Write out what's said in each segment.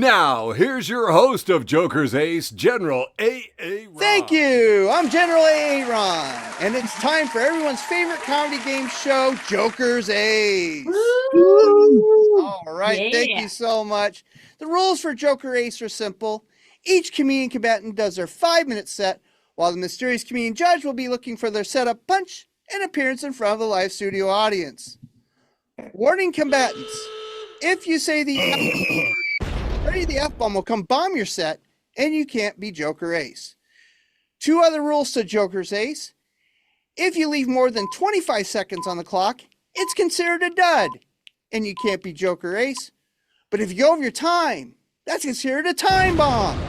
Now, here's your host of Joker's Ace, General A.A. Ron. Thank you. I'm General A. Ron, and it's time for everyone's favorite comedy game show, Joker's Ace. All right, thank you so much. The rules for Joker Ace are simple. Each comedian combatant does their 5-minute set, while the mysterious comedian judge will be looking for their setup punch and appearance in front of the live studio audience. Warning combatants, if you say the F-bomb will come bomb your set, and you can't be Joker Ace. 2 other rules to Joker's Ace. If you leave more than 25 seconds on the clock, it's considered a dud, and you can't be Joker Ace. But if you go over your time, that's considered a time bomb,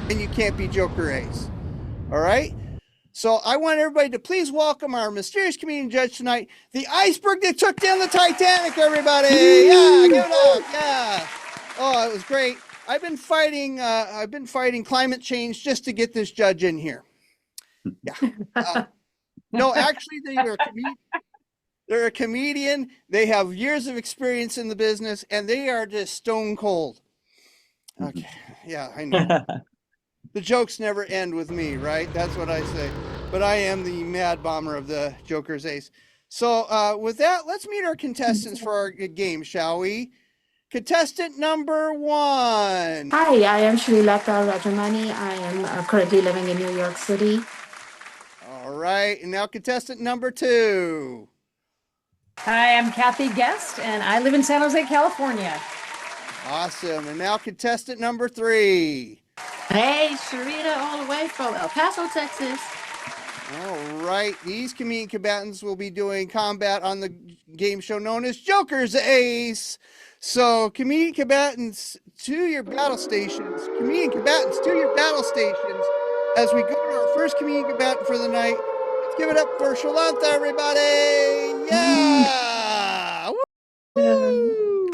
and you can't be Joker Ace. All right? So I want everybody to please welcome our mysterious comedian judge tonight, the iceberg that took down the Titanic, everybody. Yeah, give it up. Yeah. Oh, it was great. I've been fighting climate change just to get this judge in here. Yeah. No, actually, they're a comedian. They have years of experience in the business, and they are just stone cold. Okay. Yeah, I know. The jokes never end with me, right? That's what I say. But I am the mad bomber of the Joker's Ace. So with that, let's meet our contestants for our game, shall we? Contestant number 1. Hi, I am Srilatha Rajamani. I am currently living in New York City. All right. And now contestant number 2. Hi, I'm Kathy Guest, and I live in San Jose, California. Awesome. And now contestant number 3. Hey, Sha-Rita, all the way from El Paso, Texas. All right. These comedian combatants will be doing combat on the game show known as Joker's Ace. So, comedian combatants to your battle stations. Comedian combatants to your battle stations. As we go to our first comedian combatant for the night, let's give it up for Srilatha, everybody. Yeah. Woo!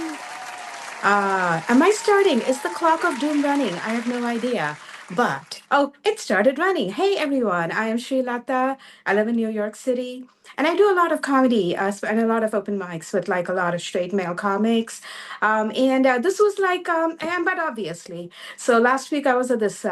Am I starting? Is the clock of doom running? I have no idea. But, it started running. Hey, everyone. I am Srilatha. I live in New York City. And I do a lot of comedy and a lot of open mics with like a lot of straight male comics. And this was like, but obviously. So last week I was at this,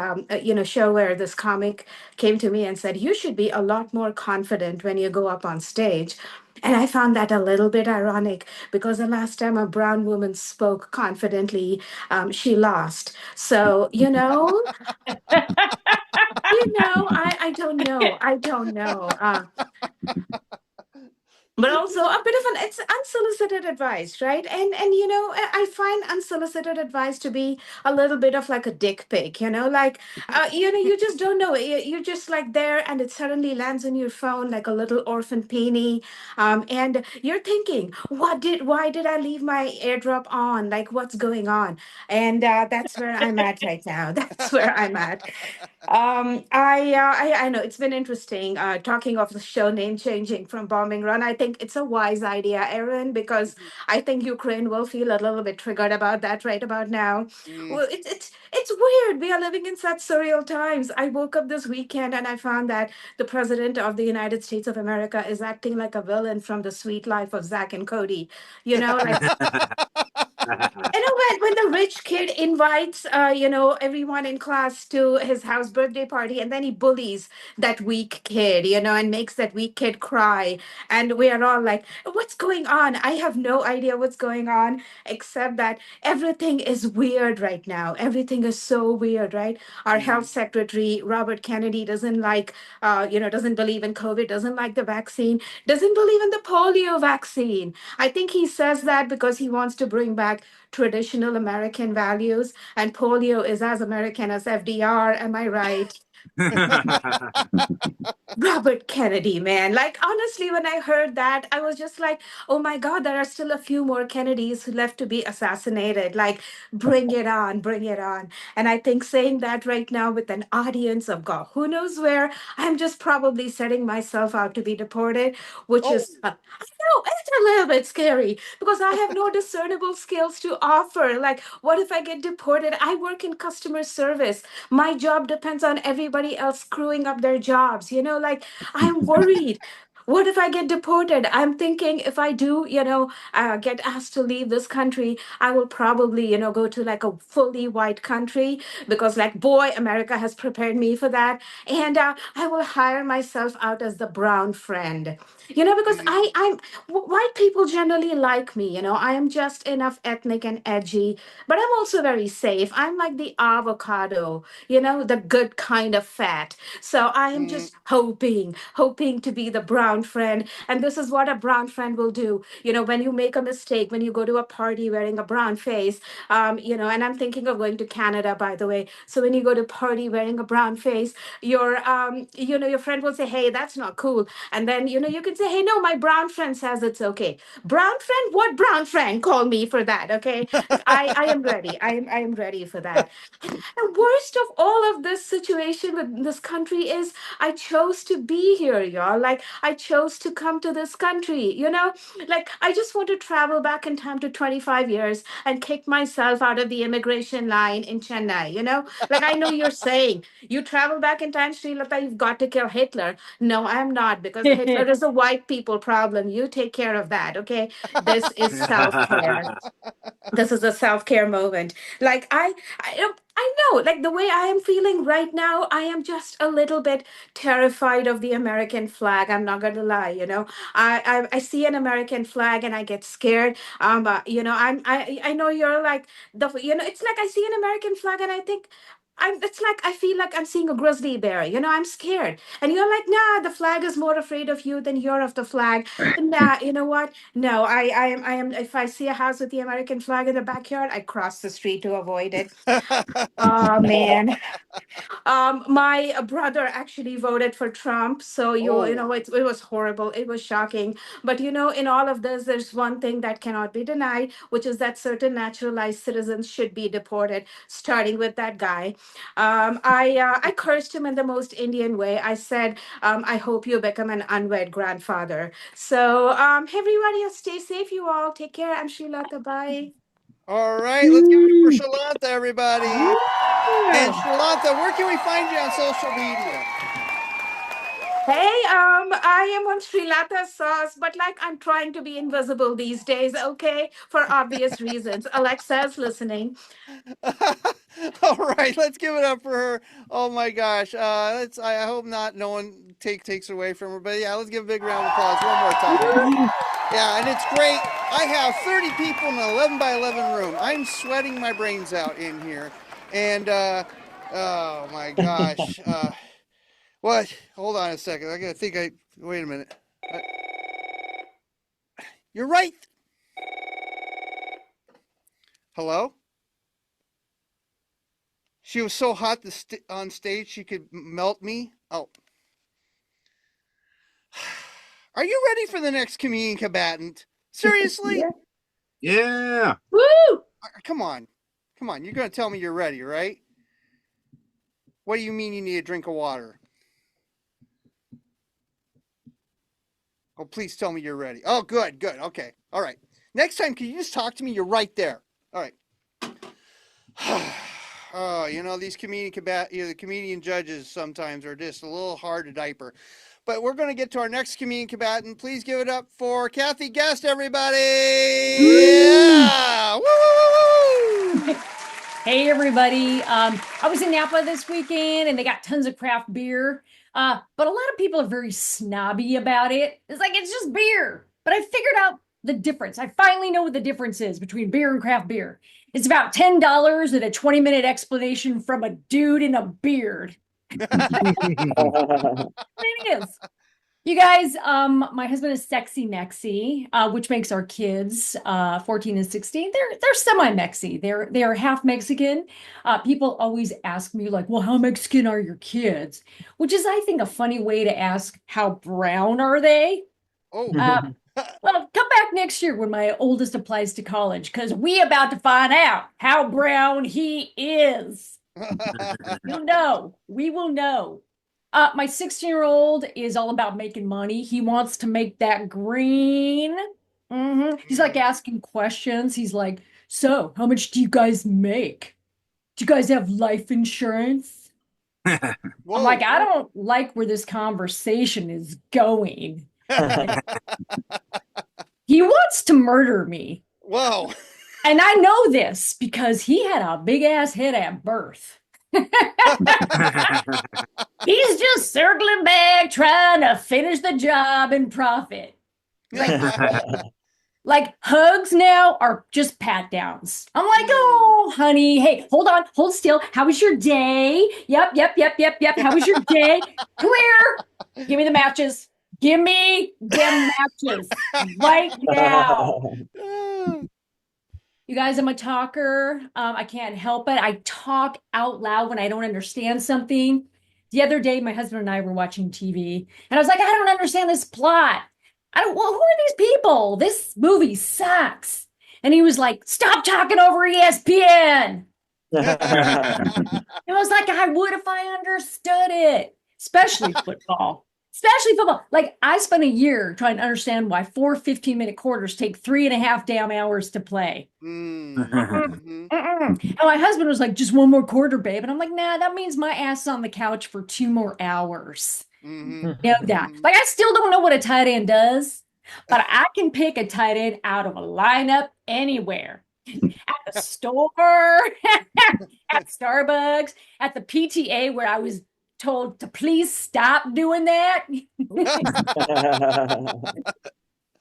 show where this comic came to me and said, you should be a lot more confident when you go up on stage. And I found that a little bit ironic because the last time a brown woman spoke confidently, she lost. So, I don't know. I don't know. But also a bit of it's unsolicited advice, right? And I find unsolicited advice to be a little bit of like a dick pic, like you just don't know it. You're just like there, and it suddenly lands on your phone like a little orphan peony, and you're thinking, why did I leave my airdrop on? Like, what's going on? And that's where I'm at right now. That's where I'm at. I know it's been interesting talking of the show name changing from Bombing Run. I think it's a wise idea, Aaron, because I think Ukraine will feel a little bit triggered about that right about now. Well, it's weird. We are living in such surreal times. I woke up this weekend and I found that the president of the United States of America is acting like a villain from The Sweet Life of Zach and Cody. Like when the rich kid invites everyone in class to his house birthday party, and then he bullies that weak kid, and makes that weak kid cry, and we are all like, what's going on? I have no idea what's going on, except that everything is weird right now. Everything is so weird, right? Our health secretary Robert Kennedy doesn't believe in COVID, doesn't like the vaccine, doesn't believe in the polio vaccine. I think he says that because he wants to bring back traditional American values, and polio is as American as FDR. Am I right? Robert Kennedy, man. Like, honestly, when I heard that, I was just like, oh my God, there are still a few more Kennedys left to be assassinated. Like, bring it on, bring it on. And I think saying that right now with an audience of God, who knows where, I'm just probably setting myself out to be deported, which is, I know, it's a little bit scary because I have no discernible skills to offer. Like, what if I get deported? I work in customer service. My job depends on everybody else screwing up their jobs. Like, I'm worried. what if I get deported? I'm thinking if I do, get asked to leave this country, I will probably, go to like a fully white country because, like, boy, America has prepared me for that. And I will hire myself out as the brown friend, because white people generally like me, I am just enough ethnic and edgy, but I'm also very safe. I'm like the avocado, the good kind of fat. So I am Mm. just hoping to be the brown friend. And this is what a brown friend will do. When you make a mistake, when you go to a party wearing a brown face, and I'm thinking of going to Canada, by the way. So when you go to party wearing a brown face, your friend will say, hey, that's not cool. And then, you can say, hey, no, my brown friend says it's okay. Brown friend? What brown friend? Call me for that, okay? I am ready. I am ready for that. The worst of all of this situation with this country is I chose to be here, y'all. Like, I chose to come to this country, Like, I just want to travel back in time to 25 years and kick myself out of the immigration line in Chennai, Like, I know you're saying you travel back in time, Srilatha, you've got to kill Hitler. No, I'm not, because Hitler is a white people problem. You take care of that, okay? This is self care. This is a self-care moment. Like, I know, like, the way I am feeling right now, I am just a little bit terrified of the American flag. I'm not gonna lie, I see an American flag and I get scared. I know you're like it's like I see an American flag and I think it's like I feel like I'm seeing a grizzly bear. I'm scared. And you're like, nah, the flag is more afraid of you than you're of the flag. Nah, you know what? No, I am. If I see a house with the American flag in the backyard, I cross the street to avoid it. Oh man. My brother actually voted for Trump, so Oh. it was horrible. It was shocking. But in all of this, there's one thing that cannot be denied, which is that certain naturalized citizens should be deported, starting with that guy. I cursed him in the most Indian way. I said, I hope you become an unwed grandfather. So, everybody, stay safe. You all take care. I'm Srilata. Bye. All right, let's give it up for Shalanta, everybody. And Shalanta, where can we find you on social media? Hey, I am on Sri Lata sauce, but like I'm trying to be invisible these days, okay? For obvious reasons. Alexa's listening. All right, let's give it up for her. Oh my gosh, let's. I hope not. No one takes away from her. But yeah, let's give a big round of applause one more time. Yeah, and it's great. I have 30 people in an 11 by 11 room. I'm sweating my brains out in here, and oh my gosh. What? Hold on a second. I gotta think. Wait a minute. Uh, you're right. Hello. She was so hot on stage she could melt me. Oh. Are you ready for the next comedian combatant? Seriously? Yeah. Woo! Come on. Come on. You're going to tell me you're ready, right? What do you mean you need a drink of water? Oh, please tell me you're ready. Oh, good, good. Okay. All right. Next time, can you just talk to me? You're right there. All right. Oh, these the comedian judges sometimes are just a little hard to diaper. But we're going to get to our next comedian combatant. Please give it up for Kathy Guest, everybody. Yeah. Woo! Hey, everybody. I was in Napa this weekend and they got tons of craft beer. But a lot of people are very snobby about it. It's like, it's just beer. But I figured out the difference. I finally know what the difference is between beer and craft beer. It's about $10 and a 20-minute explanation from a dude in a beard. It is. You guys, my husband is sexy Mexi, which makes our kids, 14 and 16. They're semi-Mexi. They're half Mexican. People always ask me like, well, how Mexican are your kids? Which is, I think, a funny way to ask how brown are they? Oh. Well, come back next year when my oldest applies to college, because we about to find out how brown he is. We will know. My 16-year-old is all about making money. He wants to make that green. He's like asking questions. He's like, so how much do you guys make? Do you guys have life insurance? I'm like, I don't like where this conversation is going. He wants to murder me. Whoa. And I know this because he had a big ass head at birth. He's just circling back, trying to finish the job and profit. Like hugs now are just pat downs. I'm like, oh, honey, hey, hold on, hold still. How was your day? Yep. How was your day? Come here. Give me the matches. Give me them matches right now. You guys, I'm a talker. I can't help it. I talk out loud when I don't understand something. The other day, my husband and I were watching TV, and I was like, I don't understand this plot. Well, who are these people? This movie sucks. And he was like, stop talking over ESPN. I was like, I would if I understood it, especially football. Especially football. Like, I spent a year trying to understand why 4 15-minute quarters take 3.5 damn hours to play. And my husband was like, just one more quarter, babe. And I'm like, nah, that means my ass is on the couch for 2 more hours. Know that. Like, I still don't know what a tight end does, but I can pick a tight end out of a lineup anywhere. At the store, at Starbucks, at the PTA where I was told to please stop doing that.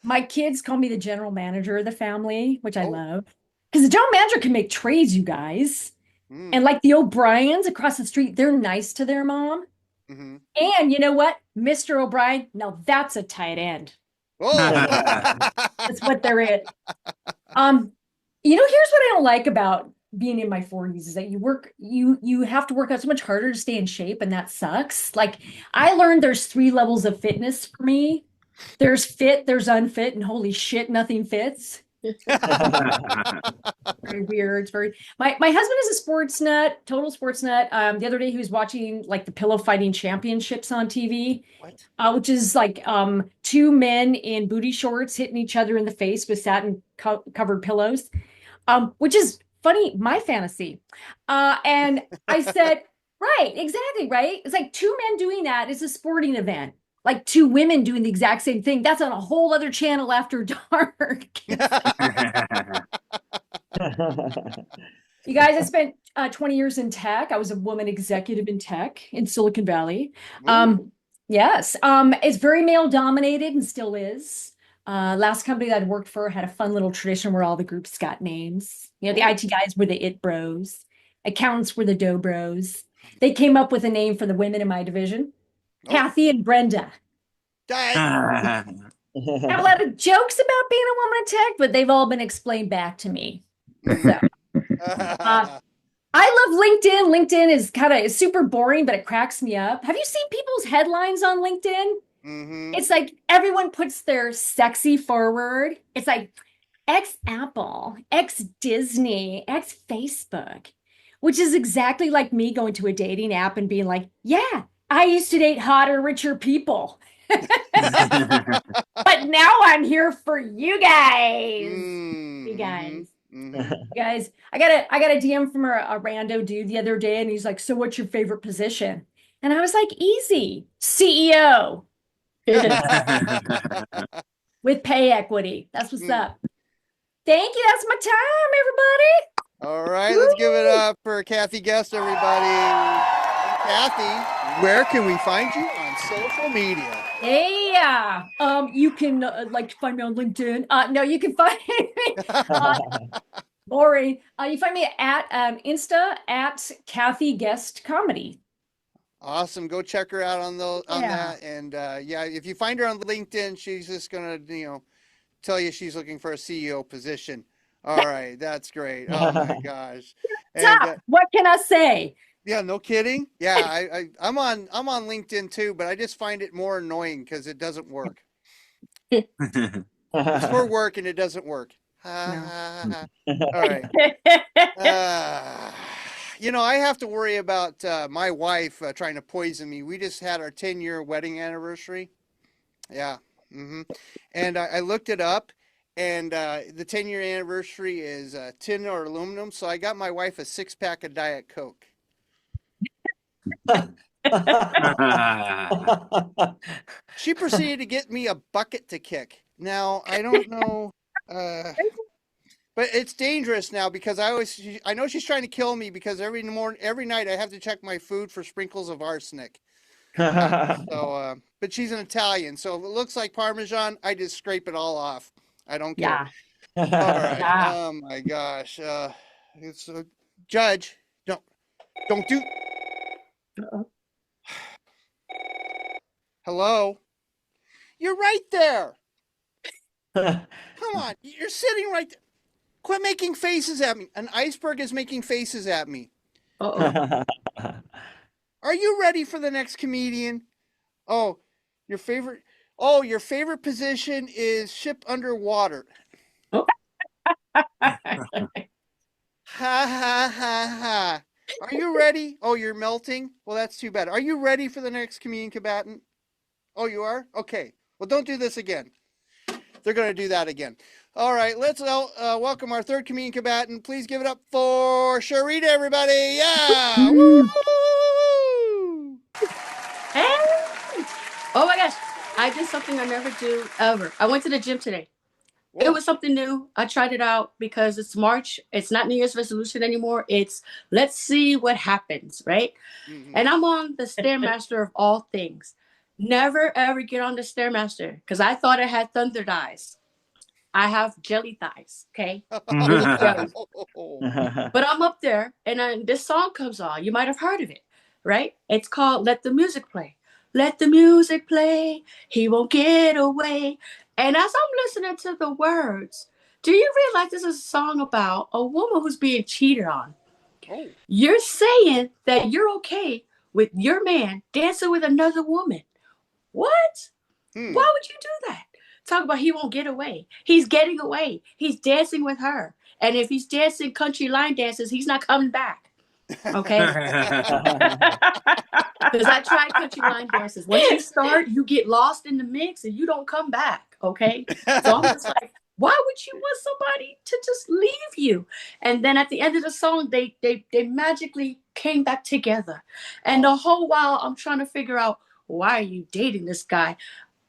My kids call me the general manager of the family, which I love. Because the general manager can make trades, you guys. And like the O'Briens across the street, they're nice to their mom. And you know what? Mr. O'Brien, now that's a tight end. That's what they're in. Here's what I don't like about being in my 40s is that you have to work out so much harder to stay in shape, and that sucks. Like, I learned there's 3 levels of fitness for me. There's fit, there's unfit, and holy shit, nothing fits. Very weird. It's very my husband is a sports nut, total sports nut. The other day he was watching like the pillow fighting championships on TV. Which is like 2 men in booty shorts hitting each other in the face with satin covered pillows. Which is funny, my fantasy. And I said, right, exactly, right? It's like 2 men doing that is a sporting event. Like 2 women doing the exact same thing. That's on a whole other channel after dark. You guys, I spent 20 years in tech. I was a woman executive in tech in Silicon Valley. Yes. It's very male dominated and still is. Last company that I worked for had a fun little tradition where all the groups got names. You know, the IT guys were the it bros. Accountants were the dough bros. They came up with a name for the women in my division. Kathy and Brenda. I have a lot of jokes about being a woman in tech, but they've all been explained back to me. So, I love LinkedIn. LinkedIn is super boring, but it cracks me up. Have you seen people's headlines on LinkedIn? It's like everyone puts their sexy forward. It's like ex-Apple, ex-Disney, ex-Facebook, which is exactly like me going to a dating app and being like, yeah, I used to date hotter, richer people. But now I'm here for you guys. You guys, I got a DM from a rando dude the other day, and he's like, so what's your favorite position? And I was like, easy, CEO. With pay equity. That's what's up. Thank you. That's my time, everybody. All right, let's give it up for Kathy Guest, everybody. Kathy, where can we find you on social media? Yeah. You can find me on LinkedIn. No, you can find me. Boring. You find me at Insta at Kathy Guest Comedy. Awesome. Go check her out on that. And if you find her on LinkedIn, she's just gonna tell you she's looking for a CEO position. All right, that's great. Oh my gosh. And, what can I say? Yeah, no kidding. Yeah, I'm on LinkedIn too, but I just find it more annoying because it doesn't work. It's for work and it doesn't work. All right. I have to worry about my wife trying to poison me. We just had our 10-year wedding anniversary. Yeah. And I looked it up, and the 10-year anniversary is tin or aluminum. So I got my wife a 6-pack of Diet Coke. She proceeded to get me a bucket to kick. Now, I don't know, but it's dangerous now because I know she's trying to kill me because every night I have to check my food for sprinkles of arsenic. So, but she's an Italian, so if it looks like Parmesan, I just scrape it all off. I don't care. Yeah. All right. Yeah. Oh my gosh. It's Judge. Don't do. Uh-oh. Hello. You're right there. Come on. You're sitting right there. Quit making faces at me. An iceberg is making faces at me. Uh-oh. Are you ready for the next comedian? Oh, your favorite position is ship underwater. Oh. Ha ha ha ha. Are you ready? Oh, you're melting? Well, that's too bad. Are you ready for the next comedian combatant? Oh, you are? Okay. Well, don't do this again. They're going to do that again. All right, let's welcome our third comedian combatant. Please give it up for Sha-Rita, everybody. Yeah. Woo! Hey! Oh my gosh. I did something I never do ever. I went to the gym today. Whoa. It was something new. I tried it out because it's March. It's not New Year's resolution anymore. It's let's see what happens, right? Mm-hmm. And I'm on the Stairmaster of all things. Never ever get on the Stairmaster because I thought it had thunder thighs. I have jelly thighs, okay? Jelly. But I'm up there and this song comes on. You might have heard of it, right? It's called Let the Music Play. Let the music play. He won't get away. And as I'm listening to the words, do you realize this is a song about a woman who's being cheated on? Oh. You're saying that you're okay with your man dancing with another woman. What? Why would you do that? Talk about he won't get away. He's getting away. He's dancing with her. And if he's dancing country line dances, he's not coming back. Okay? Because I tried country line dances. Once you start, you get lost in the mix and you don't come back. Okay? So I'm just like, why would you want somebody to just leave you? And then at the end of the song, they magically came back together. And the whole while I'm trying to figure out, why are you dating this guy?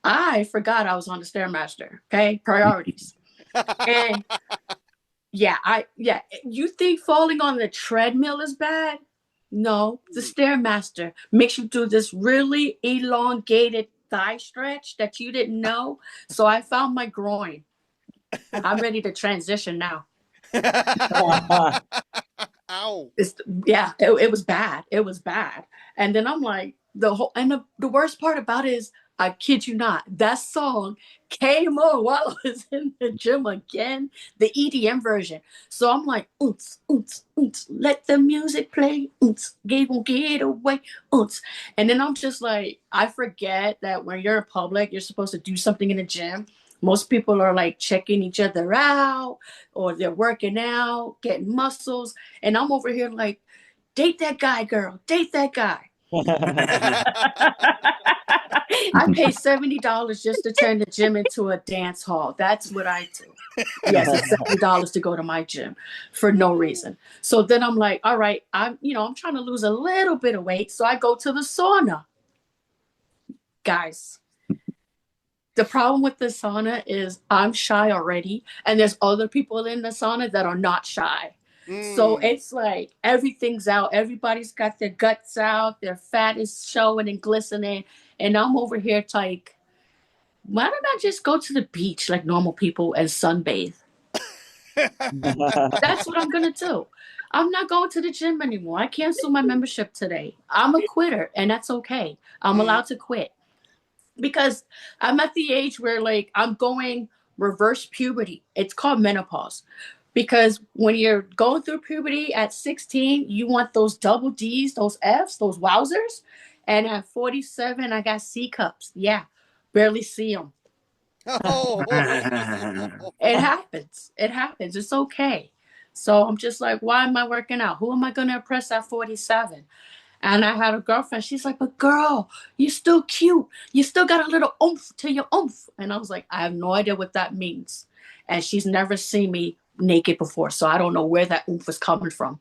I forgot I was on the Stairmaster. Okay, priorities. And you think falling on the treadmill is bad? No, the Stairmaster makes you do this really elongated thigh stretch that you didn't know. So I found my groin. I'm ready to transition now. Ow. It was bad. It was bad. And then I'm like, the worst part about it is, I kid you not, that song came on while I was in the gym again, the EDM version. So I'm like, oonts, oonts, oonts, let the music play, oonts, get away, oonts. And then I'm just like, I forget that when you're in public, you're supposed to do something in the gym. Most people are like checking each other out, or they're working out, getting muscles. And I'm over here like, date that guy, girl, date that guy. I pay $70 just to turn the gym into a dance hall. That's what I do. Yes, it's $70 to go to my gym for no reason. So then I'm like, all right, I'm trying to lose a little bit of weight. So I go to the sauna. Guys, the problem with the sauna is I'm shy already. And there's other people in the sauna that are not shy. So it's like everything's out. Everybody's got their guts out. Their fat is showing and glistening. And I'm over here like, why don't I just go to the beach like normal people and sunbathe? That's what I'm going to do. I'm not going to the gym anymore. I canceled my membership today. I'm a quitter, and that's okay. I'm allowed to quit. Because I'm at the age where like I'm going reverse puberty. It's called menopause. Because when you're going through puberty at 16, you want those double D's, those F's, those wowzers. And at 47, I got C cups. Yeah, barely see them. It happens. It happens. It's okay. So I'm just like, why am I working out? Who am I going to impress at 47? And I had a girlfriend. She's like, but girl, you're still cute. You still got a little oomph to your oomph. And I was like, I have no idea what that means. And she's never seen me naked before, so I don't know where that oomph was coming from.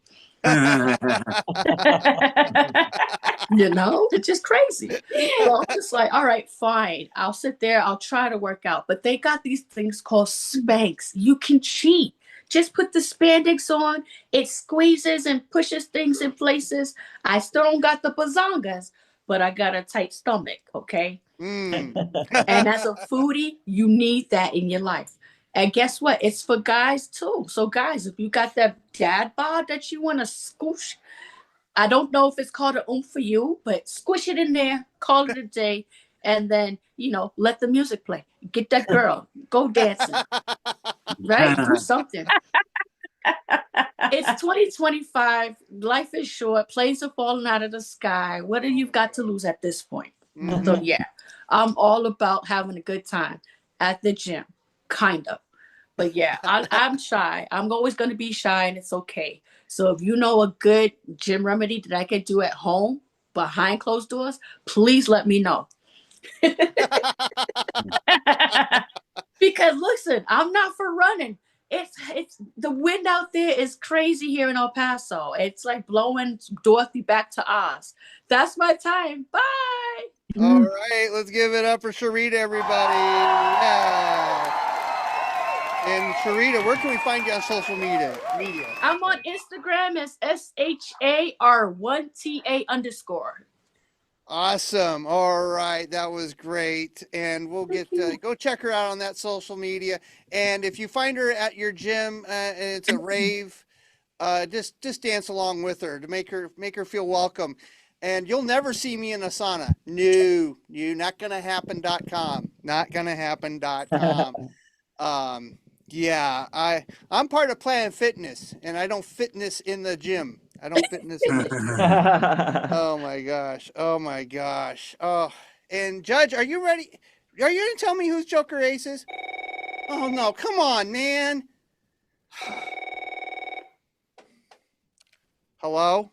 You know, it's just crazy. So I'm just like, all right, fine. I'll sit there. I'll try to work out. But they got these things called Spanx. You can cheat. Just put the spandex on. It squeezes and pushes things in places. I still don't got the bazongas, but I got a tight stomach, okay? Mm. And as a foodie, you need that in your life. And guess what? It's for guys too. So guys, if you got that dad bod that you want to scoosh, I don't know if it's called an for you, but squish it in there, call it a day, and then, let the music play. Get that girl, go dancing, right? Do something. It's 2025. Life is short. Planes are falling out of the sky. What do you got to lose at this point? Mhm. So, yeah, I'm all about having a good time at the gym, kind of. But yeah, I'm shy. I'm always going to be shy, and it's okay. So if you know a good gym remedy that I can do at home behind closed doors, please let me know. Because listen, I'm not for running. It's the wind out there is crazy here in El Paso. It's like blowing Dorothy back to Oz. That's my time. Bye. All right, let's give it up for Sha-Rita, everybody. Yeah. And Sha-Rita, where can we find you on social media? I'm on Instagram as SHAR1TA_. Awesome. All right, that was great. And we'll get go check her out on that social media. And if you find her at your gym and it's a rave, just dance along with her to make her feel welcome. And you'll never see me in a sauna. No, not gonna happen.com. Not gonna happen.com. Yeah, I'm part of Planet Fitness, and I don't fitness in the gym. I don't fitness in the gym. Oh my gosh. Oh my gosh. Oh, and Judge, are you ready? Are you gonna tell me who's Joker Ace is? Oh no, come on, man. Hello?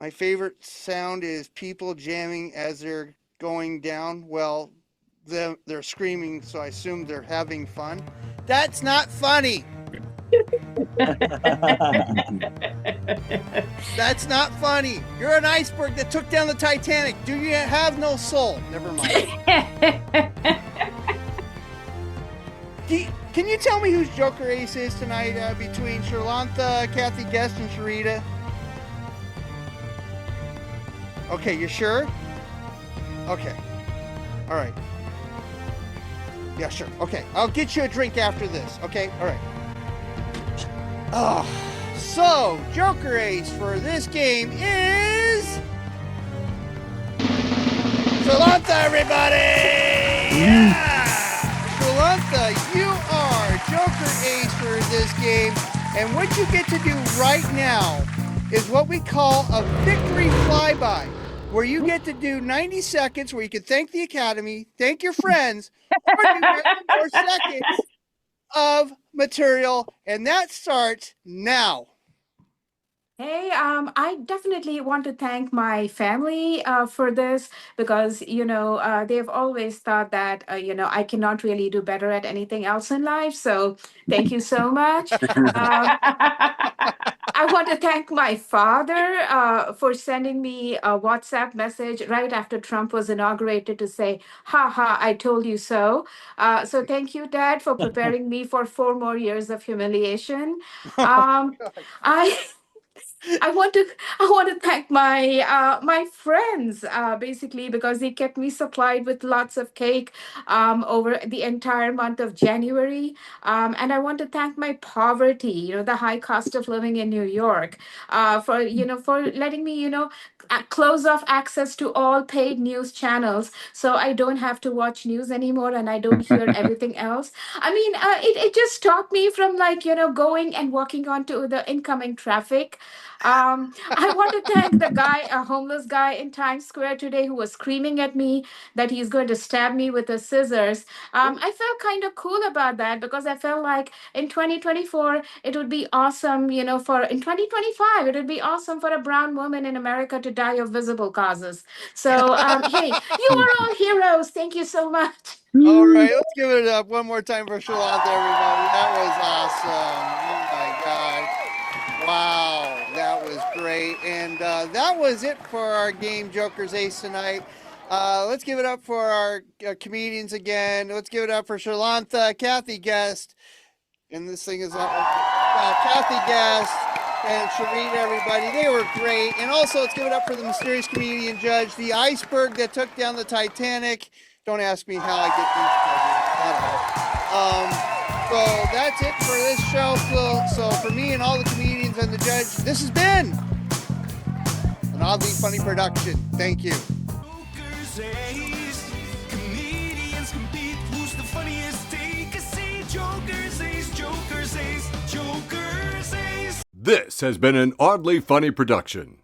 My favorite sound is people jamming as they're going down. Well, they're screaming, so I assume they're having fun. That's not funny. That's not funny. You're an iceberg that took down the Titanic. Do you have no soul? Never mind. Can you tell me whose Joker Ace is tonight between Srilatha, Kathy Guest, and Sha-Rita? Okay, you sure? Okay. All right. Yeah, sure. Okay, I'll get you a drink after this. Okay, all right. Oh, so Joker Ace for this game is Srilatha, everybody! Yeah! Srilatha, you are Joker Ace for this game, and what you get to do right now is what we call a victory flyby, where you get to do 90 seconds where you can thank the Academy, thank your friends, or do 90 more seconds of material, and that starts now. Hey, I definitely want to thank my family for this because, they've always thought that, I cannot really do better at anything else in life. So thank you so much. I want to thank my father for sending me a WhatsApp message right after Trump was inaugurated to say, "Ha ha, I told you so." So thank you, Dad, for preparing me for 4 more years of humiliation. Um, I I want to thank my friends basically because they kept me supplied with lots of cake over the entire month of January. And I want to thank my poverty, the high cost of living in New York, for letting me close off access to all paid news channels, so I don't have to watch news anymore and I don't hear everything else. I mean, it just stopped me from going and walking onto the incoming traffic. I want to thank the guy, a homeless guy in Times Square today who was screaming at me that he's going to stab me with his scissors. I felt kind of cool about that because I felt like in 2024, it would be awesome, in 2025, it would be awesome for a brown woman in America to die of visible causes. So, hey, you are all heroes. Thank you so much. All right, let's give it up one more time for Shalanta, everybody. That was awesome. Oh my God. Wow, that was great. And that was it for our game Joker's Ace tonight. Let's give it up for our comedians again. Let's give it up for Srilatha, Kathy Guest. And this thing is Kathy Guest and Sha-Rita, everybody. They were great. And also, let's give it up for the mysterious comedian judge, the iceberg that took down the Titanic. Don't ask me how I get these judges. So that's it for this show. So for me and all the comedians and the judge, this has been an oddly funny production. Thank you. Joker's Ace. Comedians compete. Who's the funniest? Take a seat. Joker's Ace. Joker's Ace. Joker's Ace. This has been an Oddly Funny production.